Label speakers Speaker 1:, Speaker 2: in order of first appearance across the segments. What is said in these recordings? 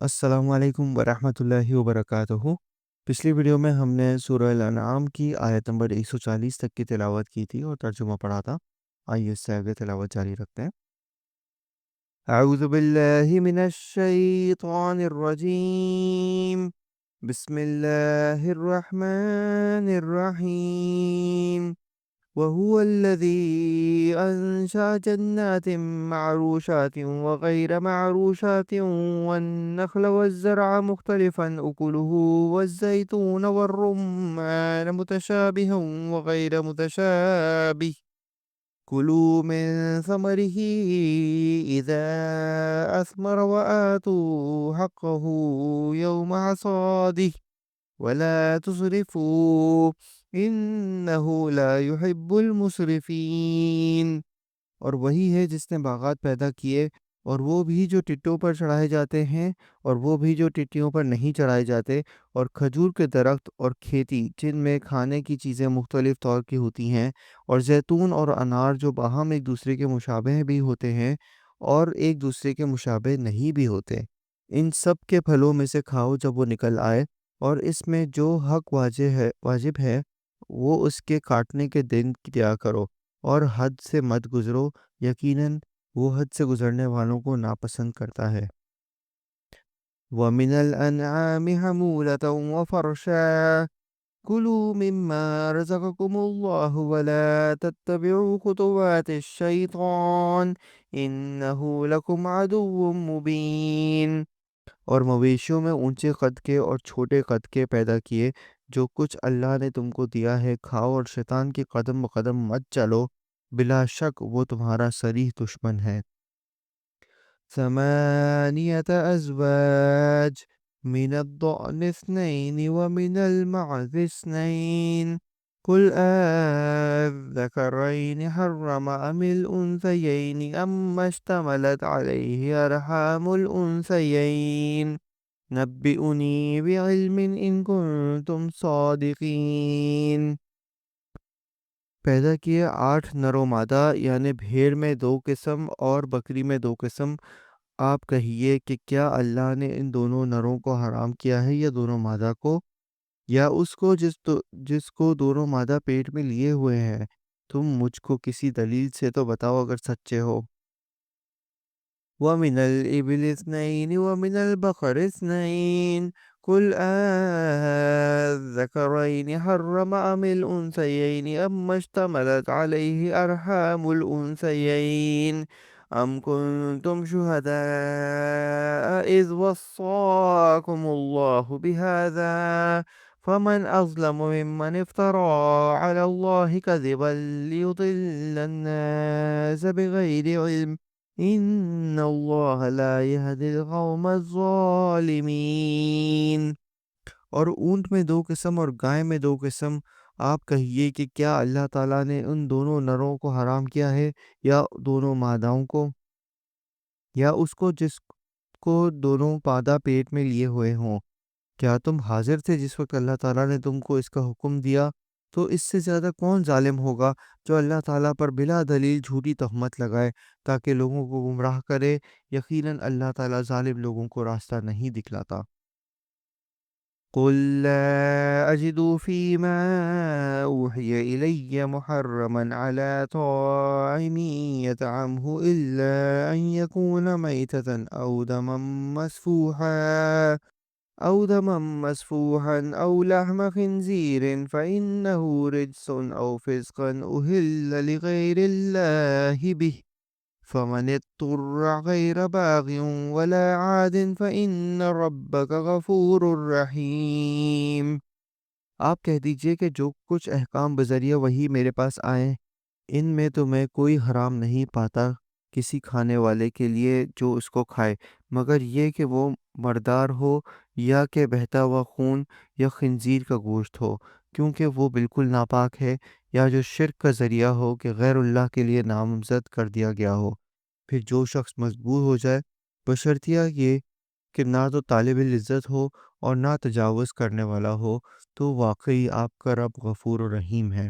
Speaker 1: السلام علیکم ورحمۃ اللہ وبرکاتہ۔ پچھلی ویڈیو میں ہم نے سورہ الانعام کی آیت نمبر 140 تک کی تلاوت کی تھی اور ترجمہ پڑھا تھا۔ آئیے اس سے آگے تلاوت جاری رکھتے ہیں۔ اعوذ باللہ من الشیطان الرجیم، بسم اللہ الرحمن الرحیم۔ وهو الذي أنشأ جنات معروشات وغير معروشات والنخل والزرع مختلفا أكله والزيتون والرمان متشابها وغير متشابه، كلوا من ثمره إذا أثمر وآتوا حقه يوم حصاده ولا تسرفوا انہو لا یحب المسرفین۔ اور وہی ہے جس نے باغات پیدا کیے، اور وہ بھی جو ٹٹوں پر چڑھائے جاتے ہیں اور وہ بھی جو ٹٹیوں پر نہیں چڑھائے جاتے، اور کھجور کے درخت اور کھیتی جن میں کھانے کی چیزیں مختلف طور کی ہوتی ہیں، اور زیتون اور انار جو باہم ایک دوسرے کے مشابہ بھی ہوتے ہیں اور ایک دوسرے کے مشابہ نہیں بھی ہوتے۔ ان سب کے پھلوں میں سے کھاؤ جب وہ نکل آئے، اور اس میں جو حق واجب ہے وہ اس کے کاٹنے کے دن کیا کرو، اور حد سے مت گزرو، یقیناً وہ حد سے گزرنے والوں کو ناپسند کرتا ہے۔ وَمِنَ الْأَنْعَامِ حَمُولَةً وَفَرْشًا كُلُوا مِمَّا رَزَقَكُمُ اللَّهُ وَلَا تَتَّبِعُوا خُطُوَاتِ الشَّيْطَانِ إِنَّهُ لَكُمْ عَدُوٌّ مُّبِينٌ۔ اور مویشیوں میں اونچے قد کے اور چھوٹے قد کے پیدا کیے، جو کچھ اللہ نے تم کو دیا ہے کھاؤ، اور شیطان کے قدم بقدم مت چلو، بلا شک وہ تمہارا صریح دشمن ہے۔ ثمانیة ازواج من الضأن اثنين ومن المعز اثنين قل الذكرين حرم أم الأنثيين أما اشتملت عليه أرحام الأنثيين نبئنی بعلم ان کنتم صادقین۔ پیدا کیے 8 نر و مادہ، یعنی بھیڑ میں 2 قسم اور بکری میں 2 قسم۔ آپ کہیے کہ کیا اللہ نے ان دونوں نروں کو حرام کیا ہے یا دونوں مادہ کو، یا اس کو جس کو دونوں مادہ پیٹ میں لیے ہوئے ہیں؟ تم مجھ کو کسی دلیل سے تو بتاؤ اگر سچے ہو۔ وَمِنَ الْإِبِلِ اثْنَيْنِ وَمِنَ الْبَقَرِ اثْنَيْنِ قُلْ الذَّكَرَيْنِ حَرَّمَ أَمِ الْأُنثَيَيْنِ أَمَّا اشْتَمَلَتْ عَلَيْهِ أَرْحَامُ الْأُنثَيَيْنِ أَمْ كُنتُمْ شُهَدَاءَ إِذْ وَصَّاكُمُ اللَّهُ بِهَذَا فَمَنْ أَظْلَمُ مِمَّنِ افْتَرَىٰ عَلَى اللَّهِ كَذِبًا لِيُضِلَّ النَّاسَ بِغَيْرِ عِلْمٍ ان اللہ لا یہدی القوم الظالمین۔ اور اونٹ میں 2 قسم اور گائے میں 2 قسم۔ آپ کہیے کہ کیا اللہ تعالیٰ نے ان دونوں نروں کو حرام کیا ہے یا دونوں ماداؤں کو، یا اس کو جس کو دونوں مادہ پیٹ میں لیے ہوئے ہوں؟ کیا تم حاضر تھے جس وقت اللہ تعالیٰ نے تم کو اس کا حکم دیا؟ تو اس سے زیادہ کون ظالم ہوگا جو اللہ تعالیٰ پر بلا دلیل جھوٹی تہمت لگائے تاکہ لوگوں کو گمراہ کرے؟ یقیناً اللہ تعالیٰ ظالم لوگوں کو راستہ نہیں دکھلاتا۔ قُل لَّا أَجِدُ فِي مَا أُوحِيَ إِلَيَّ مُحَرَّمًا عَلَىٰ طَاعِمٍ يَطْعَمُهُ إِلَّا أَن يَكُونَ مَيْتَةً أَوْ دَمًا مَّسْفُوحًا أَوْ لَحْمَ خِنزِيرٍ فَإِنَّهُ رِجْسٌ أَوْ فِسْقٌ أُهِلَّ لِغَيْرِ اللَّهِ بِهِ فَمَنِ اضْطُرَّ غَيْرَ بَاغٍ وَلَا عَادٍ فَإِنَّ رَبَّكَ غَفُورٌ رَّحِيمٌ۔ آپ کہہ دیجئے کہ جو کچھ احکام بذریعہ وحی میرے پاس آئے، ان میں تو میں کوئی حرام نہیں پاتا کسی کھانے والے کے لیے جو اس کو کھائے، مگر یہ کہ وہ مردار ہو، یا کہ بہتا ہوا خون یا خنزیر کا گوشت ہو، کیونکہ وہ بالکل ناپاک ہے، یا جو شرک کا ذریعہ ہو کہ غیر اللہ کے لیے نامزد کر دیا گیا ہو۔ پھر جو شخص مجبور ہو جائے، بشرطیہ یہ کہ نہ تو طالب العزت ہو اور نہ تجاوز کرنے والا ہو، تو واقعی آپ کا رب غفور و رحیم ہے۔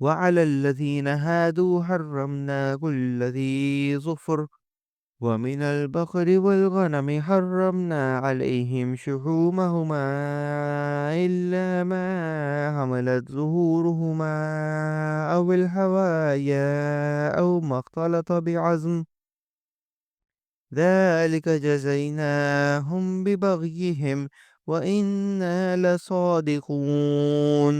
Speaker 1: وَعَلَى الَّذِينَ هَادُوا حَرَّمْنَا كُلَّ ذِي ظُفُرٍ وَمِنَ الْبَقَرِ وَالْغَنَمِ حَرَّمْنَا عَلَيْهِمْ شُحُومَهُمَا إِلَّا مَا حَمَلَتْ ظُهُورُهُمَا أَوِ الْحَوَايَا أَوْ مَا اخْتَلَطَ بِعَظْمٍ ذَلِكَ جَزَيْنَاهُمْ بِبَغْيِهِمْ وَإِنَّا لَصَادِقُونَ۔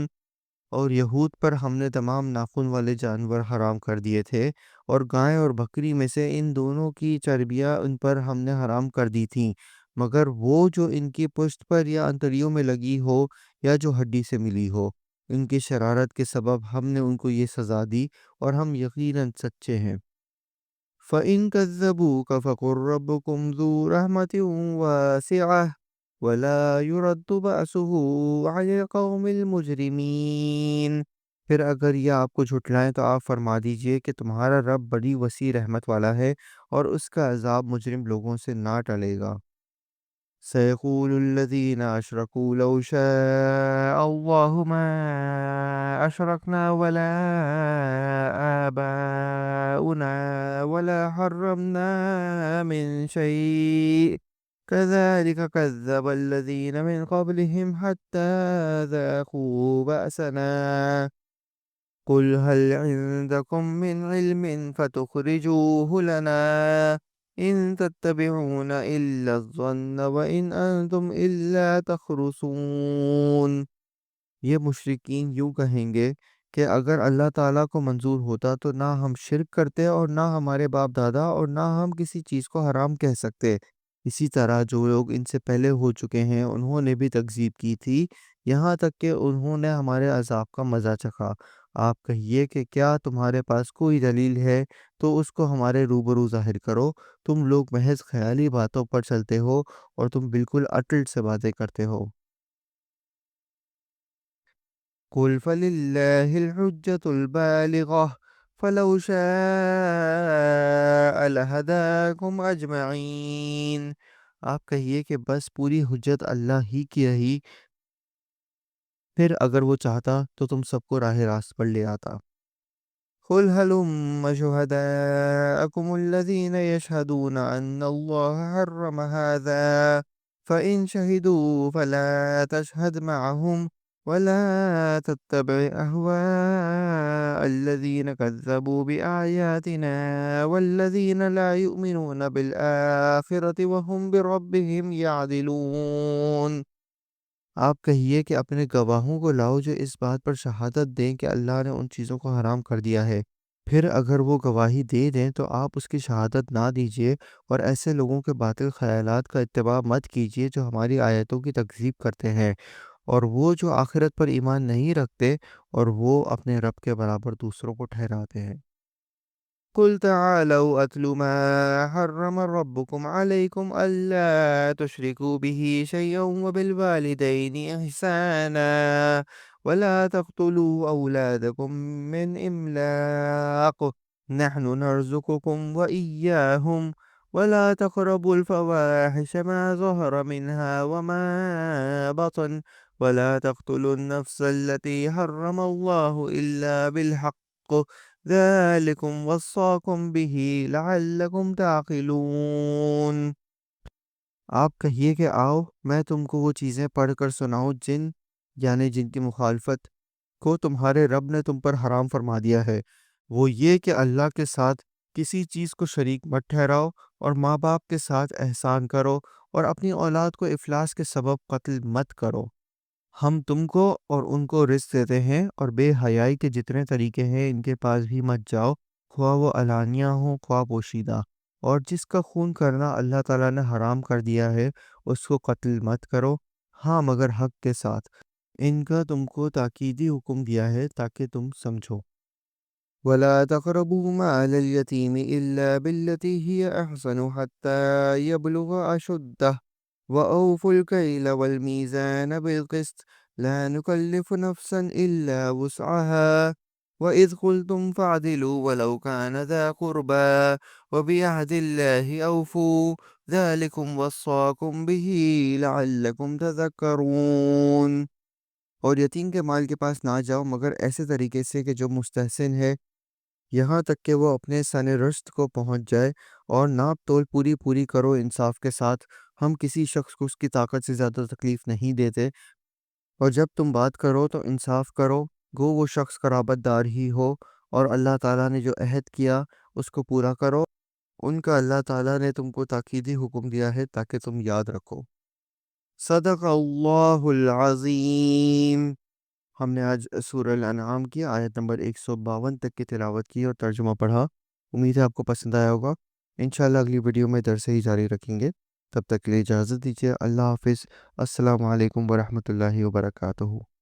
Speaker 1: اور یہود پر ہم نے تمام ناخن والے جانور حرام کر دیے تھے، اور گائے اور بکری میں سے ان دونوں کی چربیاں ان پر ہم نے حرام کر دی تھیں، مگر وہ جو ان کی پشت پر یا انتڑیوں میں لگی ہو یا جو ہڈی سے ملی ہو۔ ان کی شرارت کے سبب ہم نے ان کو یہ سزا دی، اور ہم یقیناً سچے ہیں۔ فَإِن كَذَّبُوكَ فَقُل رَّبُّكُمْ ذُو رَحْمَةٍ وَاسِعَةٍ وَلَا يُرَدُّ بَأْسُهُ عَنِ الْقَوْمِ الْمُجْرِمِينَ۔ پھر اگر یہ آپ کو جھٹلائیں تو آپ فرما دیجئے کہ تمہارا رب بڑی وسیع رحمت والا ہے، اور اس کا عذاب مجرم لوگوں سے نہ ٹلے گا۔ سَيَقُولُ الَّذِينَ أَشْرَكُوا لَوْ شَاءَ اللَّهُ مَا أَشْرَكْنَا وَلَا آبَاؤُنَا وَلَا حَرَّمْنَا مِن شَيْءٍ كَذَلِكَ كَذَّبَ الَّذِينَ مِن قَبْلِهِمْ حَتَّى ذَاقُوا بَأْسَنَا قُلْ هَلْ عِندَكُم مِّنْ عِلْمٍ فَتُخْرِجُوهُ لَنَا إِن تَتَّبِعُونَ إِلَّا الظَّنَّ وَإِنْ أَنْتُمْ إِلَّا تَخْرُصُونَ۔ یہ مشرکین یوں کہیں گے کہ اگر اللہ تعالیٰ کو منظور ہوتا تو نہ ہم شرک کرتے، اور نہ ہمارے باپ دادا، اور نہ ہم کسی چیز کو حرام کہہ سکتے۔ اسی طرح جو لوگ ان سے پہلے ہو چکے ہیں انہوں نے بھی تکذیب کی تھی، یہاں تک کہ انہوں نے ہمارے عذاب کا مزہ چکھا۔ آپ کہیے کہ کیا تمہارے پاس کوئی دلیل ہے تو اس کو ہمارے روبرو ظاہر کرو۔ تم لوگ محض خیالی باتوں پر چلتے ہو، اور تم بالکل اٹل سے باتیں کرتے ہو۔ قُلْ فَلِلَّهِ الْحُجَّةُ الْبَالِغَةُ فَلَوْ شَاءَ لَهَدَاكُمْ أَجْمَعِينَ۔ آپ کہیے کہ بس پوری حجت اللہ ہی کی رہی، پھر اگر وہ چاہتا تو تم سب کو راہ راست پر لے آتا۔ قُلْ هَلُمَّ شُهَدَاءَكُمُ الَّذِينَ يَشْهَدُونَ أَنَّ اللَّهَ حَرَّمَ هَٰذَا فَإِن شَهِدُوا فَلَا تَشْهَدْ مَعَهُمْ وَلَا تَتَّبِعْ أَهْوَاءَ الَّذِينَ كَذَّبُوا بِآيَاتِنَا وَالَّذِينَ لَا يُؤْمِنُونَ بِالْآخِرَةِ وَهُمْ بِرَبِّهِمْ يَعْدِلُونَ۔ آپ کہیے کہ اپنے گواہوں کو لاؤ جو اس بات پر شہادت دیں کہ اللہ نے ان چیزوں کو حرام کر دیا ہے، پھر اگر وہ گواہی دے دیں تو آپ اس کی شہادت نہ دیجیے، اور ایسے لوگوں کے باطل خیالات کا اتباع مت کیجیے جو ہماری آیتوں کی تکذیب کرتے ہیں، اور وہ جو آخرت پر ایمان نہیں رکھتے، اور وہ اپنے رب کے برابر دوسروں کو ٹھہراتے ہیں۔ قُلْ تَعَالَوْا أَتْلُ مَا حَرَّمَ رَبُّكُمْ عَلَيْكُمْ أَلَّا تُشْرِكُوا بِهِ شَيْئًا وَبِالْوَالِدَيْنِ إِحْسَانًا وَلَا تَقْتُلُوا أَوْلَادَكُم مِّنْ إِمْلَاقٍ نَّحْنُ نَرْزُقُكُمْ وَإِيَّاهُمْ وَلَا تَقْرَبُوا الْفَوَاحِشَ مَا ظَهَرَ مِنْهَا وَمَا بَطَنَ وَلَا تَقْتُلُوا النَّفْسَ الَّتِي حَرَّمَ اللَّهُ إِلَّا بِالْحَقِّ ذَلِكُمْ وَصَّاكُمْ بِهِ لَعَلَّكُمْ تَعْقِلُونَ۔ آپ کہیے کہ آؤ میں تم کو وہ چیزیں پڑھ کر سناؤں جن کی مخالفت کو تمہارے رب نے تم پر حرام فرما دیا ہے، وہ یہ کہ اللہ کے ساتھ کسی چیز کو شریک مت ٹھہراؤ، اور ماں باپ کے ساتھ احسان کرو، اور اپنی اولاد کو افلاس کے سبب قتل مت کرو۔ ہم تم کو اور ان کو رزق دیتے ہیں، اور بے حیائی کے جتنے طریقے ہیں ان کے پاس بھی مت جاؤ، خواہ وہ علانیہ ہوں خواہ پوشیدہ۔ اور جس کا خون کرنا اللہ تعالیٰ نے حرام کر دیا ہے اس کو قتل مت کرو، ہاں مگر حق کے ساتھ۔ ان کا تم کو تاکیدی حکم دیا ہے تاکہ تم سمجھو۔ وَلَا تَقْرَبُوا مَالَ الْيَتِيمِ إِلَّا بِالَّتِي هِيَ أَحْسَنُ حَتَّى يَبْلُغَ أَشُدَّهُ وَأَوْفُوا الْكَيْلَ وَالْمِيزَانَ بِالْقِسْطِ لَا نُكَلِّفُ نَفْسًا إِلَّا وُسْعَهَا وَإِذْ قُلْتُمْ فَاعْدِلُوا وَلَوْ كَانَ ذَا قُرْبَىٰ وَبِعَهْدِ اللَّهِ أَوْفُوا ذَلِكُمْ وَصَّاكُمْ بِهِ لَعَلَّكُمْ تَذَكَّرُونَ۔ اور یتیم کے مال کے پاس نہ جاؤ مگر ایسے طریقے سے کہ جو مستحسن ہے، یہاں تک کہ وہ اپنے سن رشت کو پہنچ جائے، اور ناپ تول پوری کرو انصاف کے ساتھ۔ ہم کسی شخص کو اس کی طاقت سے زیادہ تکلیف نہیں دیتے، اور جب تم بات کرو تو انصاف کرو، گو وہ شخص قرابت دار ہی ہو، اور اللہ تعالیٰ نے جو عہد کیا اس کو پورا کرو۔ ان کا اللہ تعالیٰ نے تم کو تاکیدی حکم دیا ہے تاکہ تم یاد رکھو۔ صدق اللہ العظیم۔ ہم نے آج سورہ الانعام کی آیت نمبر 152 تک کی تلاوت کی اور ترجمہ پڑھا۔ امید ہے آپ کو پسند آیا ہوگا۔ انشاءاللہ اگلی ویڈیو میں درس ہی جاری رکھیں گے۔ تب تک کے لیے اجازت دیجیے۔ اللہ حافظ۔ السلام علیکم ورحمۃ اللہ وبرکاتہ۔